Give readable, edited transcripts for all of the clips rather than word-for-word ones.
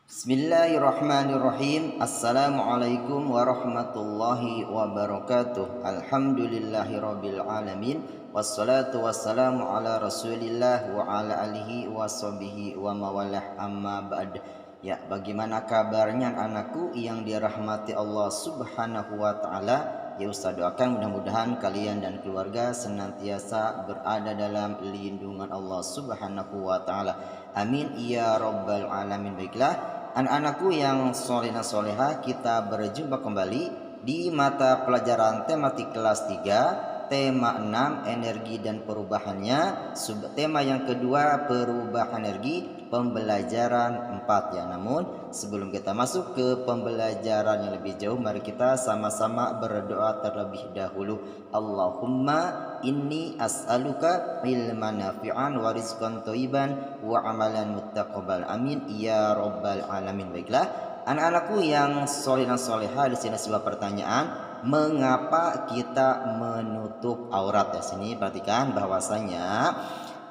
Bismillahirrahmanirrahim. Assalamualaikum warahmatullahi wabarakatuh. Alhamdulillahirabbil alamin. Wassalatu wassalamu ala Rasulillah wa ala alihi washabihi wa mawalah, amma ba'd. Ya, bagaimana kabarnya anakku yang dirahmati Allah Subhanahu wa taala? Ya, Ustaz doakan mudah-mudahan kalian dan keluarga senantiasa berada dalam lindungan Allah Subhanahu wa taala. Amin ya rabbal alamin. Baiklah, anak-anakku yang soleh dan soleha, kita berjumpa kembali di mata pelajaran tematik kelas 3, tema 6, energi dan perubahannya. Tema yang kedua, perubahan energi, pembelajaran 4 ya. Namun sebelum kita masuk ke pembelajaran yang lebih jauh, mari kita sama-sama berdoa terlebih dahulu. Allahumma inni as'aluka ilman nafi'an wa rizqan thayyiban wa amalan muttaqabbal. Amin ya rabbal alamin. Baiklah, anak-anakku yang soleh dan soleha, di sini sebuah pertanyaan, mengapa kita menutup aurat? Ya, sini perhatikan bahwasanya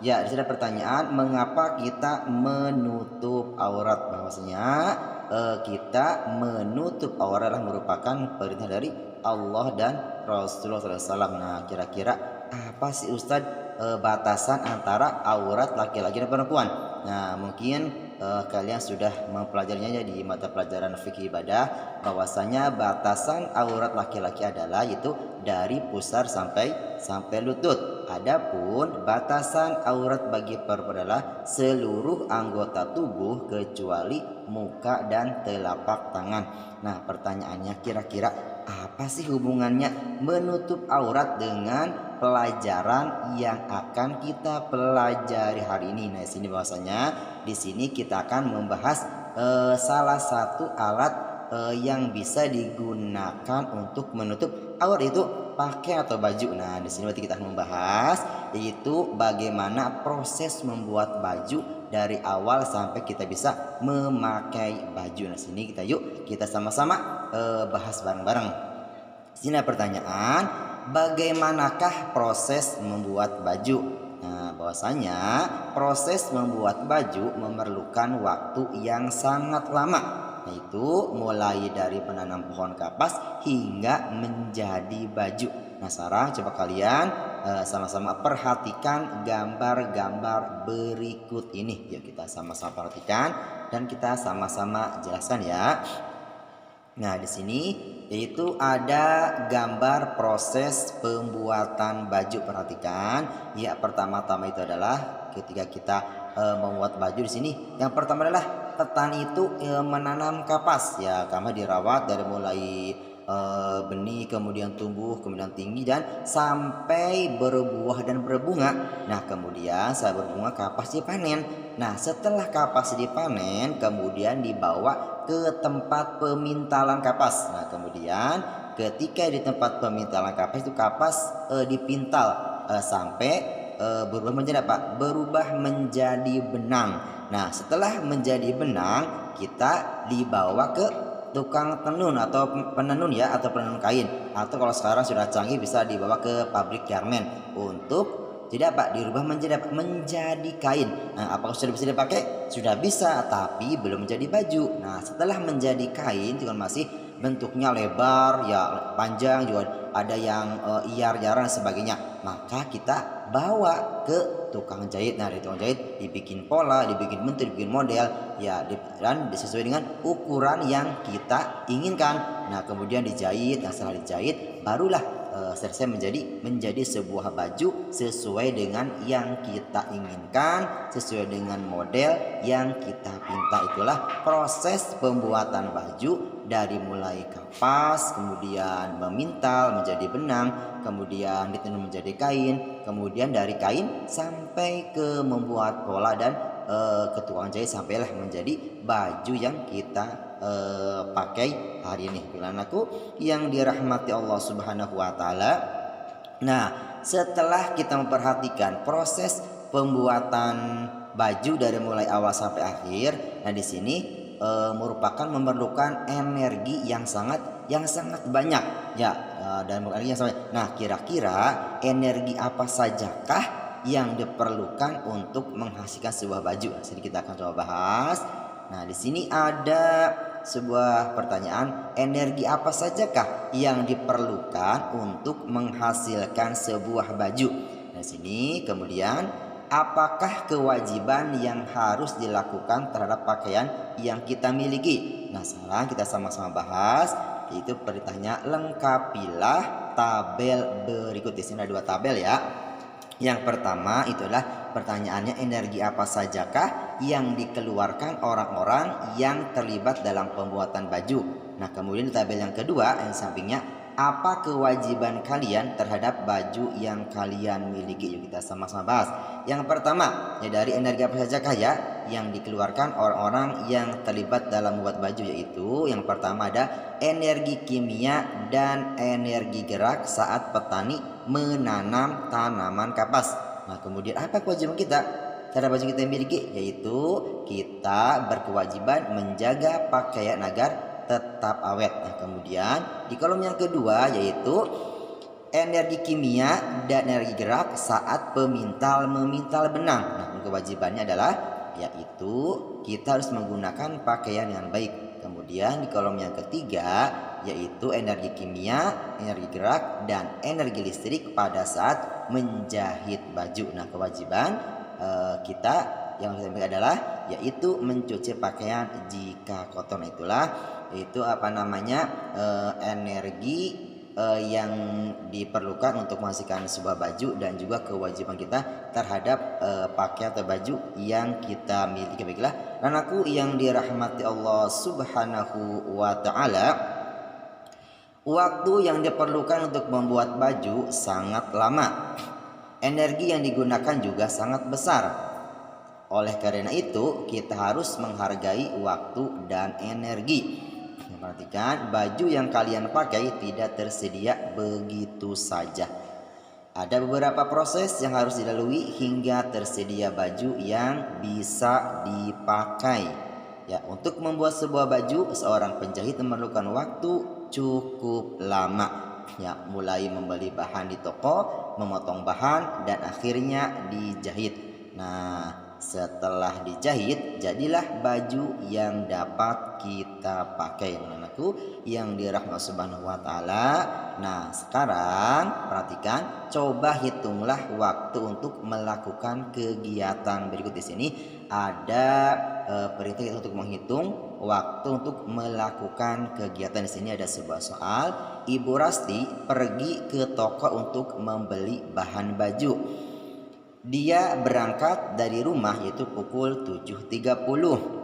ya, di sini pertanyaan, mengapa kita menutup aurat? Bahwasanya kita menutup aurat adalah merupakan perintah dari Allah dan Rasulullah SAW. Nah, kira-kira apa sih Ustadz batasan antara aurat laki-laki dan perempuan? Nah, mungkin kalian sudah mempelajarinya di mata pelajaran fikih ibadah, bahwasanya batasan aurat laki-laki adalah itu dari pusar sampai lutut. Adapun batasan aurat bagi perempuan adalah seluruh anggota tubuh kecuali muka dan telapak tangan. Nah, pertanyaannya, kira-kira apa sih hubungannya menutup aurat dengan pelajaran yang akan kita pelajari hari ini? Nah, di sini bahwasanya di sini kita akan membahas salah satu alat yang bisa digunakan untuk menutup aurat, itu pakai atau baju. Nah, di sini berarti kita akan membahas yaitu bagaimana proses membuat baju dari awal sampai kita bisa memakai baju. Nah, sini kita sama-sama bahas bareng-bareng. Sini ada pertanyaan, bagaimanakah proses membuat baju? Nah, bahwasanya proses membuat baju memerlukan waktu yang sangat lama, yaitu mulai dari menanam pohon kapas hingga menjadi baju. Nah, sekarang coba kalian sama-sama perhatikan gambar-gambar berikut ini. Yuk kita sama-sama perhatikan dan kita sama-sama jelaskan ya. Nah, di sini yaitu ada gambar proses pembuatan baju. Perhatikan. Ya, pertama-tama itu adalah ketika kita membuat baju di sini. Yang pertama adalah petani itu menanam kapas. Ya, kamu dirawat dari mulai benih, kemudian tumbuh, kemudian tinggi dan sampai berbuah dan berbunga. Nah, kemudian saat berbunga kapas dipanen. Nah, setelah kapas dipanen kemudian dibawa ke tempat pemintalan kapas. Nah, kemudian ketika di tempat pemintalan kapas itu kapas dipintal sampai berubah menjadi apa? Berubah menjadi benang. Nah, setelah menjadi benang kita dibawa ke tukang tenun atau penenun ya, atau penenun kain, atau kalau sekarang sudah canggih bisa dibawa ke pabrik garment untuk tidak apa, dirubah menjadi apa? Menjadi kain. Nah, apakah sudah bisa dipakai? Sudah bisa, tapi belum menjadi baju. Nah, setelah menjadi kain itu kan masih bentuknya lebar ya, panjang, juga ada yang iar-iaran dan sebagainya. Maka kita bawa ke tukang jahit. Nah, dari tukang jahit dibikin pola, dibikin bentuk, dibikin model ya, dan sesuai dengan ukuran yang kita inginkan. Nah, kemudian dijahit. Nah, setelah dijahit barulah selesai menjadi sebuah baju sesuai dengan yang kita inginkan, sesuai dengan model yang kita pinta. Itulah proses pembuatan baju, dari mulai kapas, kemudian memintal menjadi benang, kemudian ditenun menjadi kain, kemudian dari kain sampai ke membuat pola dan ke tukang jahit sampailah menjadi baju yang kita pakai hari ini. Bila anakku yang dirahmati Allah Subhanahu wa taala. Nah, setelah kita memperhatikan proses pembuatan baju dari mulai awal sampai akhir, nah di sini memerlukan energi yang sangat banyak ya, dan energi yang sangat. Nah, kira-kira energi apa sajakah yang diperlukan untuk menghasilkan sebuah baju? Jadi kita akan coba bahas. Nah, di sini ada sebuah pertanyaan, energi apa sajakah yang diperlukan untuk menghasilkan sebuah baju? Nah, sini kemudian apakah kewajiban yang harus dilakukan terhadap pakaian yang kita miliki? Nah, sekarang kita sama-sama bahas, yaitu perintahnya lengkapilah tabel berikut. Di sini ada 2 tabel ya. Yang pertama itu adalah pertanyaannya, energi apa sajakah yang dikeluarkan orang-orang yang terlibat dalam pembuatan baju. Nah, kemudian di tabel yang kedua yang sampingnya, apa kewajiban kalian terhadap baju yang kalian miliki. Yuk kita sama-sama bahas. Yang pertama, ya dari energi apa sajakah ya yang dikeluarkan orang-orang yang terlibat dalam membuat baju, yaitu yang pertama ada energi kimia dan energi gerak saat petani menanam tanaman kapas. Nah, kemudian apa kewajiban kita terhadap baju kita yang miliki, yaitu kita berkewajiban menjaga pakaian agar tetap awet. Nah, kemudian di kolom yang kedua yaitu energi kimia dan energi gerak saat memintal benang. Nah, kewajibannya adalah yaitu kita harus menggunakan pakaian yang baik. Kemudian di kolom yang ketiga yaitu energi kimia, energi gerak, dan energi listrik pada saat menjahit baju. Nah, kewajiban kita yang kita miliki adalah yaitu mencuci pakaian jika kotor. Itulah itu energi yang diperlukan untuk menghasilkan sebuah baju dan juga kewajiban kita terhadap pakaian atau baju yang kita miliki. Baiklah, anakku yang dirahmati Allah Subhanahu wa taala, waktu yang diperlukan untuk membuat baju sangat lama. Energi yang digunakan juga sangat besar. Oleh karena itu, kita harus menghargai waktu dan energi. Perhatikan, baju yang kalian pakai tidak tersedia begitu saja. Ada beberapa proses yang harus dilalui hingga tersedia baju yang bisa dipakai. Ya, untuk membuat sebuah baju, seorang penjahit memerlukan waktu cukup lama. Ya, mulai membeli bahan di toko, memotong bahan, dan akhirnya dijahit. Nah, setelah dijahit, jadilah baju yang dapat kita pakai. Anakku yang dirahmati Subhanahu wa taala. Nah, sekarang perhatikan, coba hitunglah waktu untuk melakukan kegiatan berikut. Di sini ada perintah untuk menghitung waktu untuk melakukan kegiatan. Di sini ada sebuah soal. Ibu Rasti pergi ke toko untuk membeli bahan baju. Dia berangkat dari rumah yaitu pukul 7.30.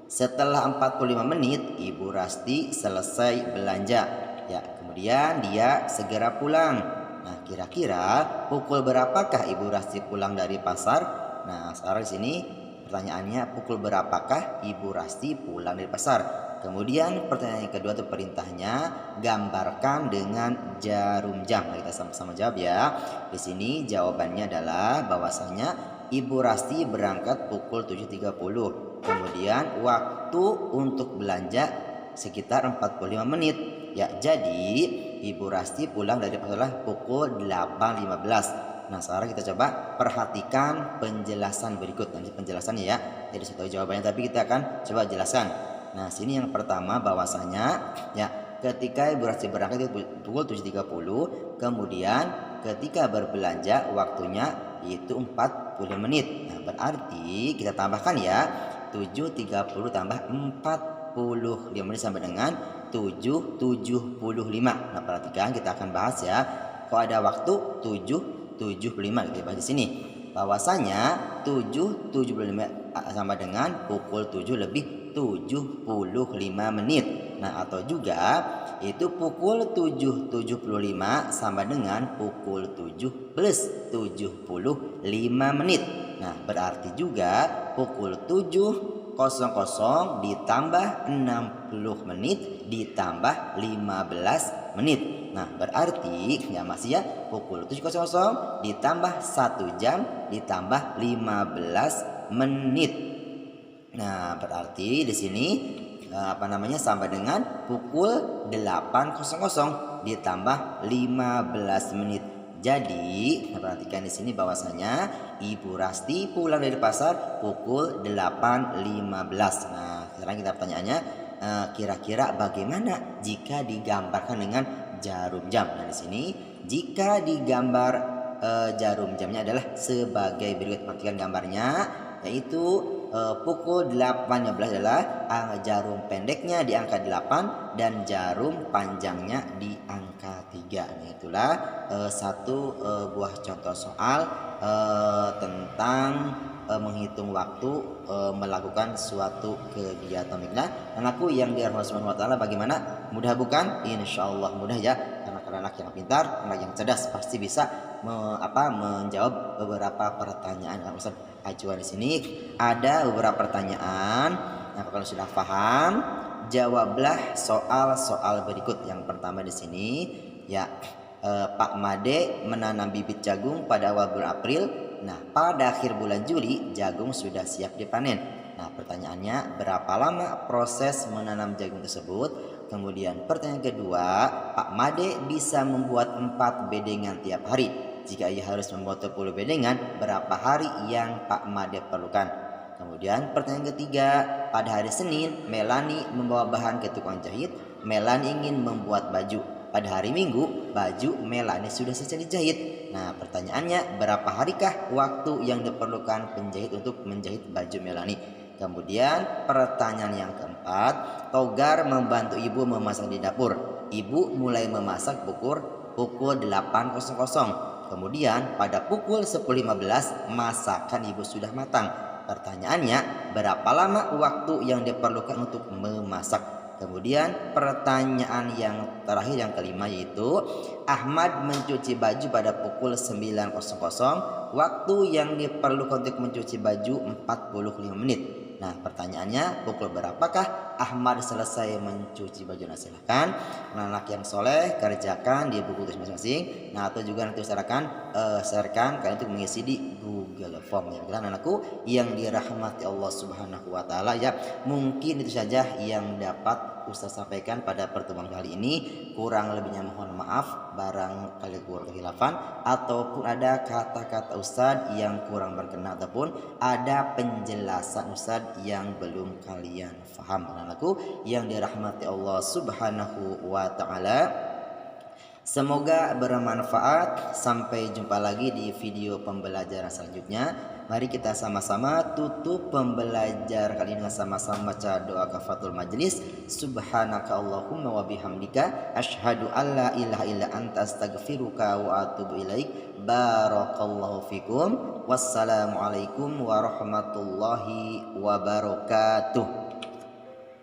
Setelah 45 menit Ibu Rasti selesai belanja. Ya, kemudian dia segera pulang. Nah, kira-kira pukul berapakah Ibu Rasti pulang dari pasar? Nah, sekarang di sini pertanyaannya, pukul berapakah Ibu Rasti pulang dari pasar? Kemudian pertanyaan yang kedua itu perintahnya, gambarkan dengan jarum jam. Nah, kita sama-sama jawab ya. Di sini jawabannya adalah bahwasanya Ibu Rasti berangkat pukul 7.30. Kemudian waktu untuk belanja sekitar 45 menit. Ya, jadi Ibu Rasti pulang dari pasar pukul 8.15. Nah, sekarang kita coba perhatikan penjelasan berikut. Nanti penjelasannya ya, jadi saya tahu jawabannya tapi kita akan coba jelaskan. Nah, sini yang pertama bahwasanya ya ketika Ibu Rasti berangkat pukul 7.30, kemudian ketika berbelanja waktunya itu 40 menit. Nah, berarti kita tambahkan ya, 7.30 tambah 45 menit sama dengan 7.75. Nah, perhatikan kita akan bahas ya. Kalau ada waktu 7.75 kita bahas di sini. Bahwasanya 7.75 sama dengan pukul 7 lebih 75 menit. Nah, atau juga itu pukul 7.75 sama dengan pukul 7 plus 75 menit. Nah, berarti juga pukul 7.00 ditambah 60 menit ditambah 15 menit. Nah, berarti ya masih ya pukul 7.00 ditambah 1 jam ditambah 15 menit. Nah, berarti di sini sama dengan pukul 8.00 ditambah 15 menit. Jadi, perhatikan di sini bahwasanya Ibu Rasti pulang dari pasar pukul 8.15. Nah, Sekarang kita pertanyaannya, kira-kira bagaimana jika digambarkan dengan jarum jam? Nah, di sini jika digambar jarum jamnya adalah sebagai berikut. Perhatikan gambarnya, yaitu pukul 18 adalah jarum pendeknya di angka 8 dan jarum panjangnya di angka 3. Nah, itulah satu buah contoh soal tentang menghitung waktu melakukan suatu kegiatan. Nah, anakku yang dirahmati Subhanahu wa taala, bagaimana? Mudah bukan? Insyaallah mudah ya. Karena anak yang pintar, anak yang cerdas pasti bisa menjawab beberapa pertanyaan. Nah, Ustaz ajuan di sini ada beberapa pertanyaan. Nah, kalau sudah paham, jawablah soal-soal berikut. Yang pertama di sini ya, Pak Made menanam bibit jagung pada awal bulan April. Nah, pada akhir bulan Juli jagung sudah siap dipanen. Nah, pertanyaannya, berapa lama proses menanam jagung tersebut? Kemudian pertanyaan kedua, Pak Made bisa membuat 4 bedengan tiap hari. Jika ia harus membuat 10 bedengan, berapa hari yang Pak Made perlukan? Kemudian pertanyaan ketiga, pada hari Senin Melani membawa bahan ke tukang jahit. Melani ingin membuat baju. Pada hari Minggu, baju Melani sudah selesai dijahit. Nah, pertanyaannya, berapa harikah waktu yang diperlukan penjahit untuk menjahit baju Melani? Kemudian pertanyaan yang keempat, Togar membantu ibu memasak di dapur. Ibu mulai memasak pukul 8.00. Kemudian pada pukul 10.15 masakan ibu sudah matang. Pertanyaannya, berapa lama waktu yang diperlukan untuk memasak? Kemudian pertanyaan yang terakhir yang kelima, yaitu Ahmad mencuci baju pada pukul 9.00. Waktu yang diperlukan untuk mencuci baju 45 menit. Nah, pertanyaannya, pukul berapakah Ahmad selesai mencuci baju? Nah, silahkan anak yang soleh kerjakan di buku tulis masing-masing. Nah, atau juga nanti sharekan kalian untuk mengisi di Google Form ya. Karena anakku yang dirahmati Allah Subhanahu wa taala ya, mungkin itu saja yang dapat Ustaz sampaikan pada pertemuan kali ini. Kurang lebihnya mohon maaf barangkali kurang khilafan ataupun ada kata-kata Ustaz yang kurang berkenan ataupun ada penjelasan Ustaz yang belum kalian faham. Anakku yang dirahmati Allah Subhanahu wa taala, semoga bermanfaat. Sampai jumpa lagi di video pembelajaran selanjutnya. Mari kita sama-sama tutup pembelajaran kali ini dengan sama-sama baca doa kafatul majlis. Subhanaka Allahumma wa bihamdika asyhadu an la ilaha illa anta astaghfiruka wa atubu ilaik. Barakallahu fikum. Wassalamualaikum warahmatullahi wabarakatuh.